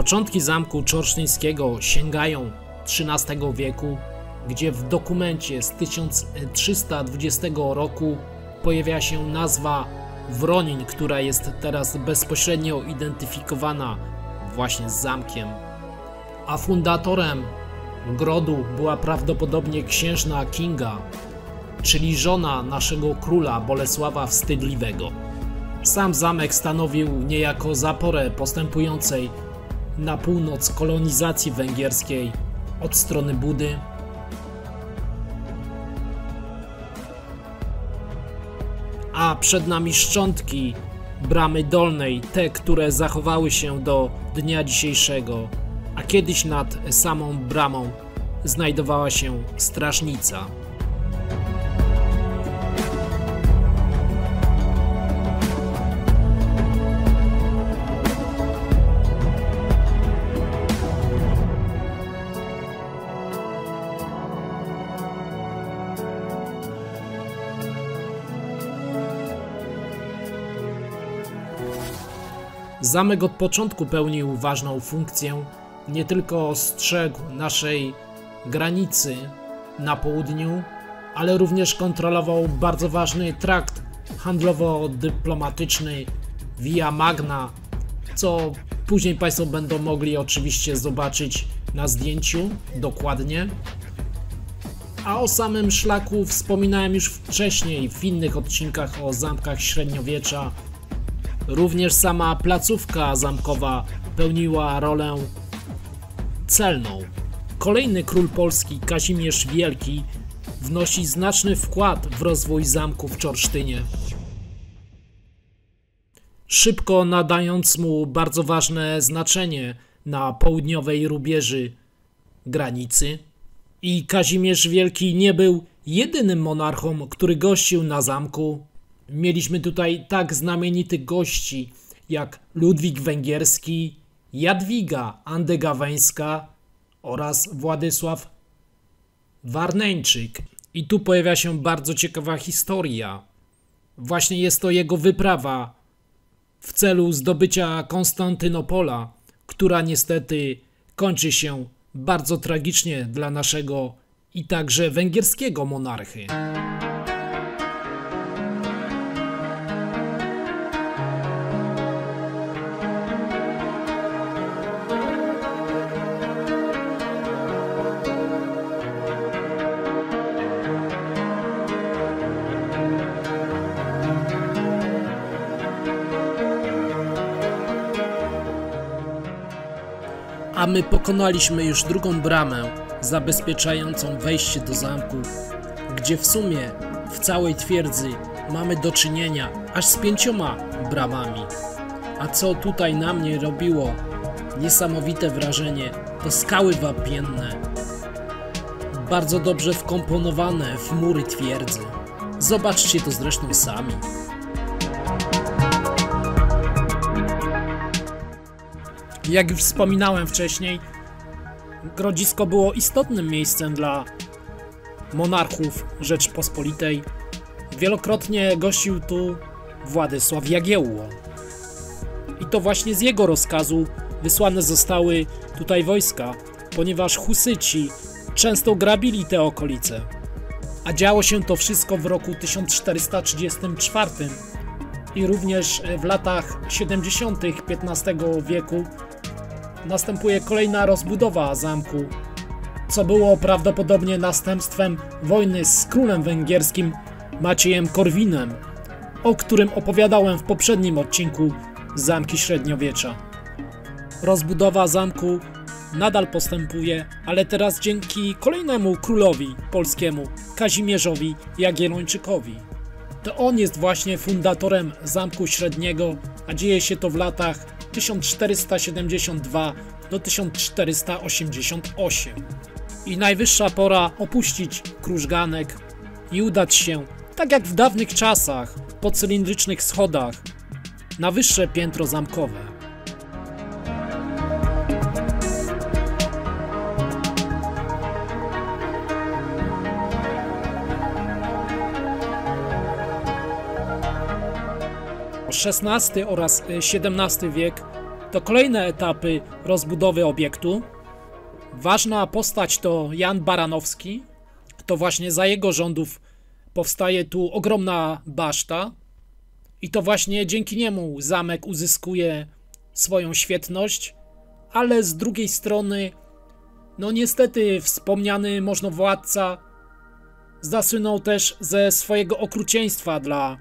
Początki zamku czorsztyńskiego sięgają XIII wieku, gdzie w dokumencie z 1320 roku pojawia się nazwa Wroniń, która jest teraz bezpośrednio identyfikowana właśnie z zamkiem. A fundatorem grodu była prawdopodobnie księżna Kinga, czyli żona naszego króla Bolesława Wstydliwego. Sam zamek stanowił niejako zaporę postępującej na północ kolonizacji węgierskiej od strony Budy. A przed nami szczątki bramy dolnej, te, które zachowały się do dnia dzisiejszego, a kiedyś nad samą bramą znajdowała się strażnica. Zamek od początku pełnił ważną funkcję, nie tylko strzegł naszej granicy na południu, ale również kontrolował bardzo ważny trakt handlowo-dyplomatyczny Via Magna, co później Państwo będą mogli oczywiście zobaczyć na zdjęciu dokładnie. A o samym szlaku wspominałem już wcześniej w innych odcinkach o zamkach średniowiecza. Również sama placówka zamkowa pełniła rolę celną. Kolejny król Polski, Kazimierz Wielki, wnosi znaczny wkład w rozwój zamku w Czorsztynie, szybko nadając mu bardzo ważne znaczenie na południowej rubieży granicy. I Kazimierz Wielki nie był jedynym monarchą, który gościł na zamku. Mieliśmy tutaj tak znamienitych gości jak Ludwik Węgierski, Jadwiga Andegaweńska oraz Władysław Warneńczyk. I tu pojawia się bardzo ciekawa historia. Właśnie jest to jego wyprawa w celu zdobycia Konstantynopola, która niestety kończy się bardzo tragicznie dla naszego i także węgierskiego monarchy. A my pokonaliśmy już drugą bramę zabezpieczającą wejście do zamku, gdzie w sumie w całej twierdzy mamy do czynienia aż z 5 bramami. A co tutaj na mnie robiło niesamowite wrażenie, to skały wapienne, bardzo dobrze wkomponowane w mury twierdzy. Zobaczcie to zresztą sami. Jak już wspominałem wcześniej, Grodzisko było istotnym miejscem dla monarchów Rzeczpospolitej. Wielokrotnie gościł tu Władysław Jagiełło. I to właśnie z jego rozkazu wysłane zostały tutaj wojska, ponieważ Husyci często grabili te okolice. A działo się to wszystko w roku 1434 i również w latach 70. XV wieku następuje kolejna rozbudowa zamku, co było prawdopodobnie następstwem wojny z królem węgierskim Maciejem Korwinem, o którym opowiadałem w poprzednim odcinku Zamki Średniowiecza. Rozbudowa zamku nadal postępuje, ale teraz dzięki kolejnemu królowi polskiemu, Kazimierzowi Jagiellończykowi. To on jest właśnie fundatorem Zamku Średniego, a dzieje się to w latach 1472 do 1488. I najwyższa pora opuścić krużganek i udać się, tak jak w dawnych czasach, po cylindrycznych schodach na wyższe piętro zamkowe. XVI oraz XVII wiek to kolejne etapy rozbudowy obiektu. Ważna postać to Jan Baranowski. To właśnie za jego rządów powstaje tu ogromna baszta i to właśnie dzięki niemu zamek uzyskuje swoją świetność, ale z drugiej strony, no niestety wspomniany możnowładca zasłynął też ze swojego okrucieństwa dla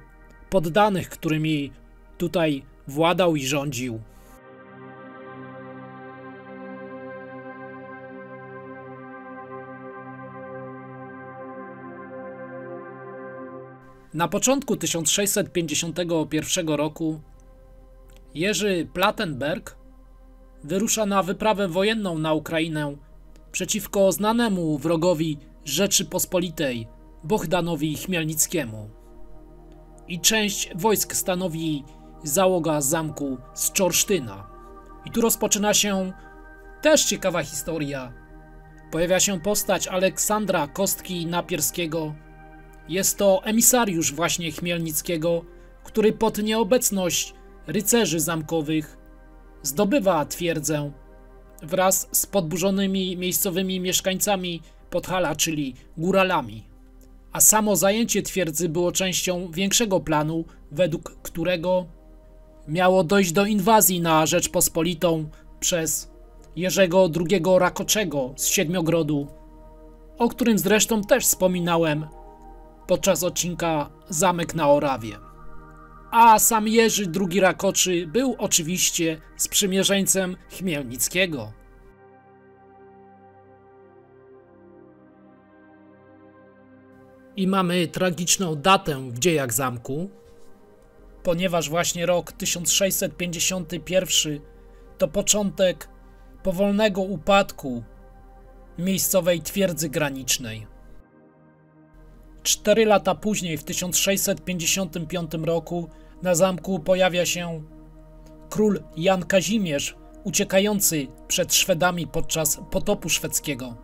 poddanych, którymi tutaj władał i rządził. Na początku 1651 roku Jerzy Plattenberg wyrusza na wyprawę wojenną na Ukrainę przeciwko znanemu wrogowi Rzeczypospolitej Bohdanowi Chmielnickiemu. I część wojsk stanowi załoga zamku z Czorsztyna. I tu rozpoczyna się też ciekawa historia. Pojawia się postać Aleksandra Kostki-Napierskiego. Jest to emisariusz właśnie Chmielnickiego, który pod nieobecność rycerzy zamkowych zdobywa twierdzę wraz z podburzonymi miejscowymi mieszkańcami Podhala, czyli góralami. A samo zajęcie twierdzy było częścią większego planu, według którego miało dojść do inwazji na Rzeczpospolitą przez Jerzego II Rakoczego z Siedmiogrodu, o którym zresztą też wspominałem podczas odcinka Zamek na Orawie. A sam Jerzy II Rakoczy był oczywiście sprzymierzeńcem Chmielnickiego. I mamy tragiczną datę w dziejach zamku, ponieważ właśnie rok 1651 to początek powolnego upadku miejscowej twierdzy granicznej. 4 lata później, w 1655 roku, na zamku pojawia się król Jan Kazimierz, uciekający przed Szwedami podczas potopu szwedzkiego.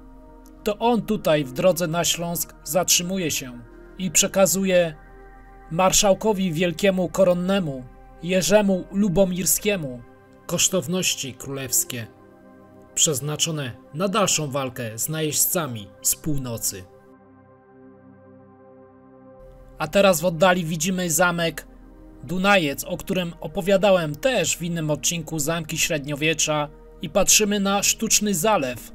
To on tutaj w drodze na Śląsk zatrzymuje się i przekazuje marszałkowi wielkiemu koronnemu Jerzemu Lubomirskiemu kosztowności królewskie przeznaczone na dalszą walkę z najeźdźcami z północy. A teraz w oddali widzimy zamek Dunajec, o którym opowiadałem też w innym odcinku Zamki Średniowiecza, i patrzymy na sztuczny zalew,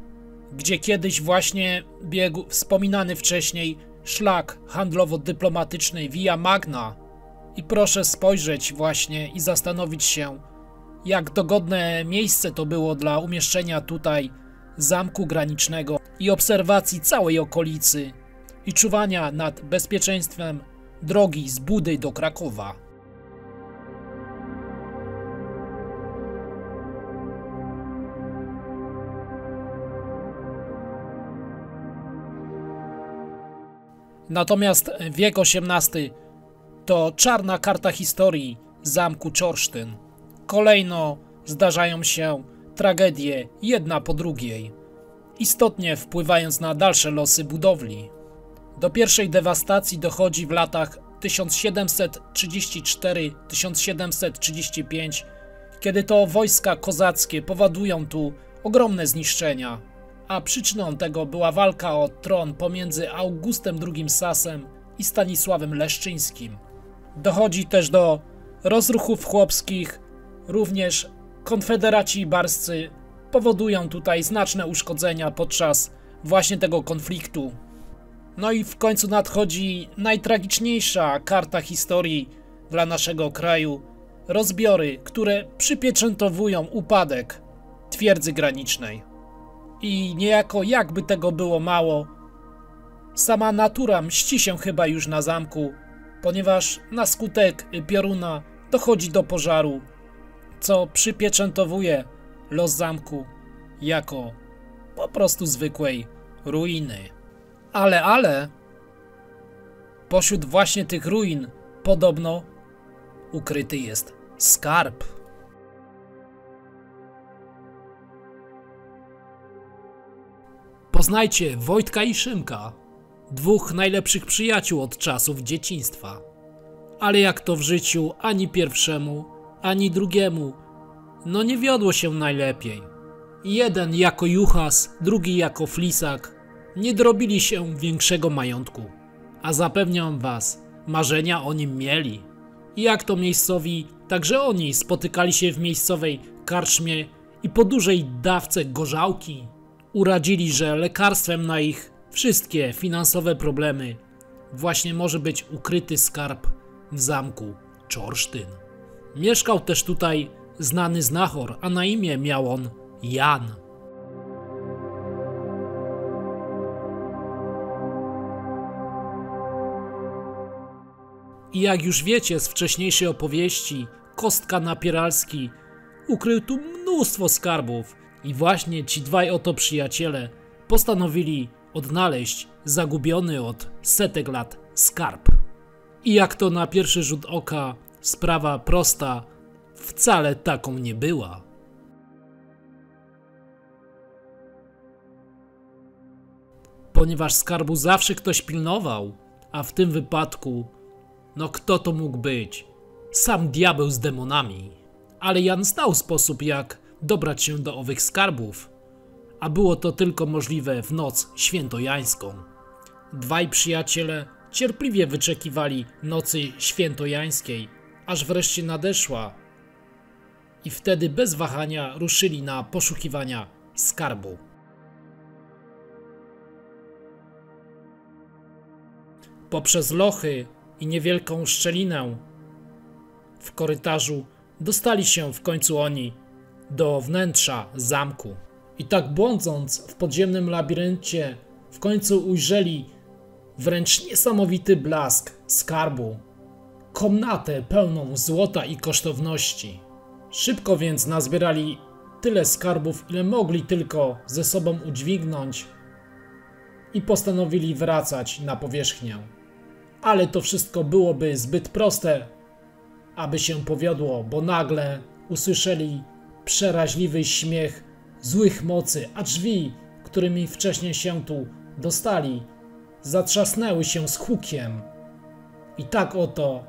gdzie kiedyś właśnie biegł wspominany wcześniej szlak handlowo-dyplomatyczny Via Magna. I proszę spojrzeć właśnie i zastanowić się, jak dogodne miejsce to było dla umieszczenia tutaj zamku granicznego i obserwacji całej okolicy i czuwania nad bezpieczeństwem drogi z Budy do Krakowa. Natomiast wiek XVIII to czarna karta historii zamku Czorsztyn. Kolejno zdarzają się tragedie jedna po drugiej, istotnie wpływając na dalsze losy budowli. Do pierwszej dewastacji dochodzi w latach 1734-1735, kiedy to wojska kozackie powodują tu ogromne zniszczenia, a przyczyną tego była walka o tron pomiędzy Augustem II Sasem i Stanisławem Leszczyńskim. Dochodzi też do rozruchów chłopskich, również konfederaci barscy powodują tutaj znaczne uszkodzenia podczas właśnie tego konfliktu. No i w końcu nadchodzi najtragiczniejsza karta historii dla naszego kraju. Rozbiory, które przypieczętowują upadek twierdzy granicznej. I niejako jakby tego było mało, sama natura mści się chyba już na zamku, ponieważ na skutek pioruna dochodzi do pożaru, co przypieczętowuje los zamku jako po prostu zwykłej ruiny. Ale pośród właśnie tych ruin podobno ukryty jest skarb. Poznajcie Wojtka i Szymka, dwóch najlepszych przyjaciół od czasów dzieciństwa. Ale jak to w życiu, ani pierwszemu, ani drugiemu no nie wiodło się najlepiej. Jeden jako juchas, drugi jako flisak nie dorobili się większego majątku, a zapewniam was, marzenia o nim mieli. I jak to miejscowi, także oni spotykali się w miejscowej karczmie i po dużej dawce gorzałki uradzili, że lekarstwem na ich wszystkie finansowe problemy właśnie może być ukryty skarb w zamku Czorsztyn. Mieszkał też tutaj znany znachor, a na imię miał on Jan. I jak już wiecie z wcześniejszej opowieści, Kostka Napieralski ukrył tu mnóstwo skarbów i właśnie ci dwaj oto przyjaciele postanowili odnaleźć zagubiony od setek lat skarb. I jak to na pierwszy rzut oka sprawa prosta, wcale taką nie była. Ponieważ skarbu zawsze ktoś pilnował, a w tym wypadku, no kto to mógł być? Sam diabeł z demonami. Ale Jan znał sposób, jak dobrać się do owych skarbów, a było to tylko możliwe w noc świętojańską. Dwaj przyjaciele cierpliwie wyczekiwali nocy świętojańskiej, aż wreszcie nadeszła i wtedy bez wahania ruszyli na poszukiwania skarbu. Poprzez lochy i niewielką szczelinę w korytarzu dostali się w końcu oni do wnętrza zamku. I tak błądząc w podziemnym labiryncie w końcu ujrzeli wręcz niesamowity blask skarbu. Komnatę pełną złota i kosztowności. Szybko więc nazbierali tyle skarbów, ile mogli tylko ze sobą udźwignąć i postanowili wracać na powierzchnię. Ale to wszystko byłoby zbyt proste, aby się powiodło, bo nagle usłyszeli przeraźliwy śmiech złych mocy, a drzwi, którymi wcześniej się tu dostali, zatrzasnęły się z hukiem. I tak oto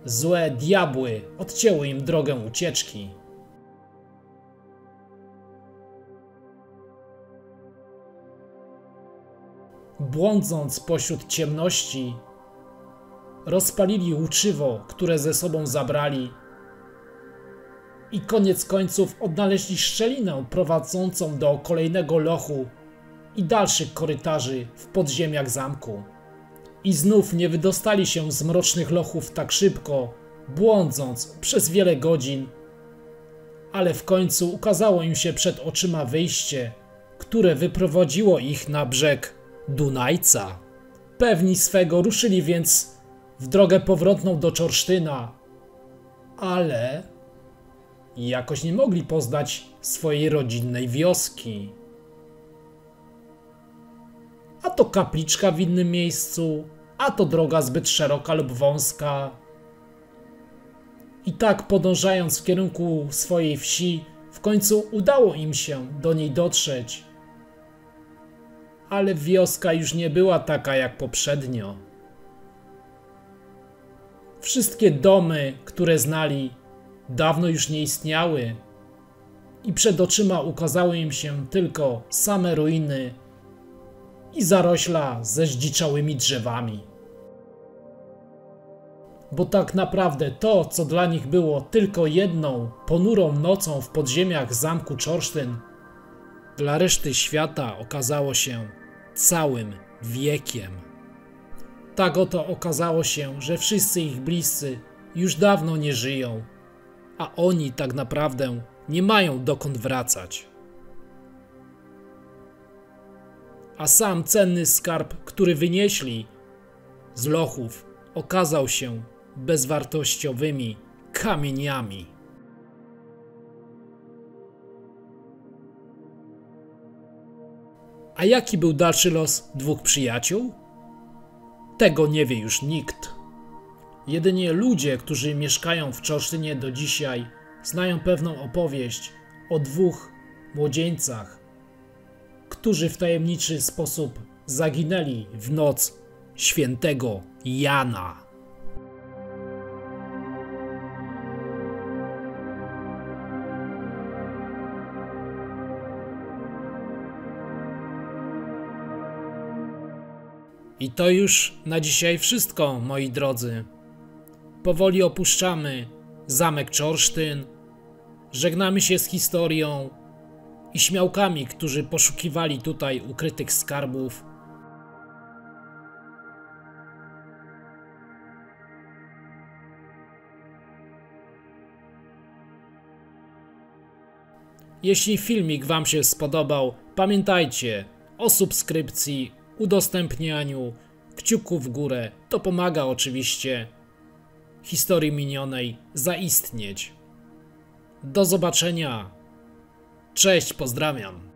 złe diabły odcięły im drogę ucieczki. Błądząc pośród ciemności, rozpalili łuczywo, które ze sobą zabrali i koniec końców odnaleźli szczelinę prowadzącą do kolejnego lochu i dalszych korytarzy w podziemiach zamku. I znów nie wydostali się z mrocznych lochów tak szybko, błądząc przez wiele godzin, ale w końcu ukazało im się przed oczyma wyjście, które wyprowadziło ich na brzeg Dunajca. Pewni swego ruszyli więc w drogę powrotną do Czorsztyna, ale jakoś nie mogli poznać swojej rodzinnej wioski. A to kapliczka w innym miejscu, a to droga zbyt szeroka lub wąska. I tak podążając w kierunku swojej wsi, w końcu udało im się do niej dotrzeć. Ale wioska już nie była taka jak poprzednio. Wszystkie domy, które znali, dawno już nie istniały i przed oczyma ukazały im się tylko same ruiny i zarośla ze zdziczałymi drzewami. Bo tak naprawdę to, co dla nich było tylko jedną ponurą nocą w podziemiach zamku Czorsztyn, dla reszty świata okazało się całym wiekiem. Tak oto okazało się, że wszyscy ich bliscy już dawno nie żyją, a oni tak naprawdę nie mają dokąd wracać. A sam cenny skarb, który wynieśli z lochów, okazał się bezwartościowymi kamieniami. A jaki był dalszy los dwóch przyjaciół? Tego nie wie już nikt. Jedynie ludzie, którzy mieszkają w Czorsztynie do dzisiaj, znają pewną opowieść o dwóch młodzieńcach, którzy w tajemniczy sposób zaginęli w noc świętego Jana. I to już na dzisiaj wszystko, moi drodzy. Powoli opuszczamy zamek Czorsztyn, żegnamy się z historią i śmiałkami, którzy poszukiwali tutaj ukrytych skarbów. Jeśli filmik wam się spodobał, pamiętajcie o subskrypcji, udostępnianiu, kciuku w górę. To pomaga oczywiście historii minionej zaistnieć. Do zobaczenia. Cześć, pozdrawiam.